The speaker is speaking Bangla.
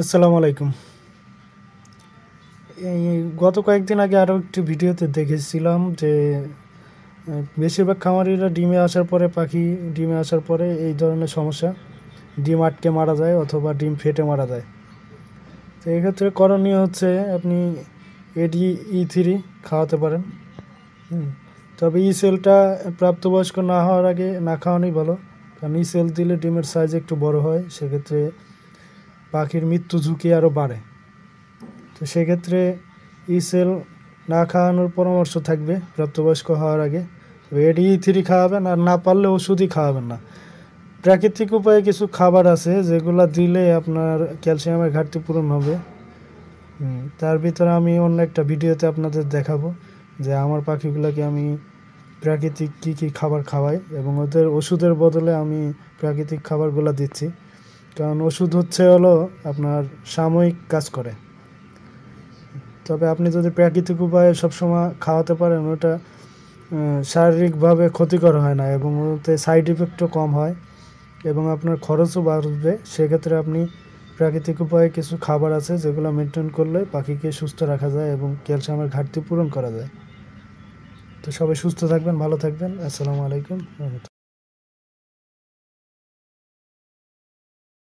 আসসালামু আলাইকুম। এই গত কয়েকদিন আগে আরও একটি ভিডিওতে দেখেছিলাম যে বেশিরভাগ খামারিরা ডিমে আসার পরে এই ধরনের সমস্যা, ডিম আটকে মারা যায় অথবা ডিম ফেটে মারা যায়। তো এক্ষেত্রে করণীয় হচ্ছে আপনি ADE3 খাওয়াতে পারেন। তবে সেলটা প্রাপ্তবয়স্ক না হওয়ার আগে না খাওয়ানোই ভালো, কারণ সেল দিলে ডিমের সাইজ একটু বড় হয়, সেক্ষেত্রে পাখির মৃত্যু ঝুঁকি আরও বাড়ে। তো সেক্ষেত্রে সেল না খাওয়ানোর পরামর্শ থাকবে প্রাপ্তবয়স্ক হওয়ার আগে। ADE3 খাওয়াবেন, আর না পারলে ওষুধই খাওয়াবেন না। প্রাকৃতিক উপায়ে কিছু খাবার আছে যেগুলো দিলে আপনার ক্যালসিয়ামের ঘাটতি পূরণ হবে। তার ভিতরে আমি অন্য একটা ভিডিওতে আপনাদের দেখাবো যে আমার পাখিগুলোকে আমি প্রাকৃতিক কী কী খাবার খাওয়াই, এবং ওদের ওষুধের বদলে আমি প্রাকৃতিক খাবারগুলো দিচ্ছি। কারণ ওষুধ হলো আপনার সাময়িক কাজ করে, তবে আপনি যদি প্রাকৃতিক উপায়ে সবসময় খাওয়াতে পারেন, ওটা শারীরিকভাবে ক্ষতিকর হয় না এবং ওতে সাইড ইফেক্টও কম হয় এবং আপনার খরচও বাড়বে। সেক্ষেত্রে আপনি প্রাকৃতিক উপায়ে কিছু খাবার আছে যেগুলো মেনটেন করলে পাখিকে সুস্থ রাখা যায় এবং ক্যালসিয়ামের ঘাটতি পূরণ করা যায়। তো সবাই সুস্থ থাকবেন, ভালো থাকবেন। আসসালামু আলাইকুম।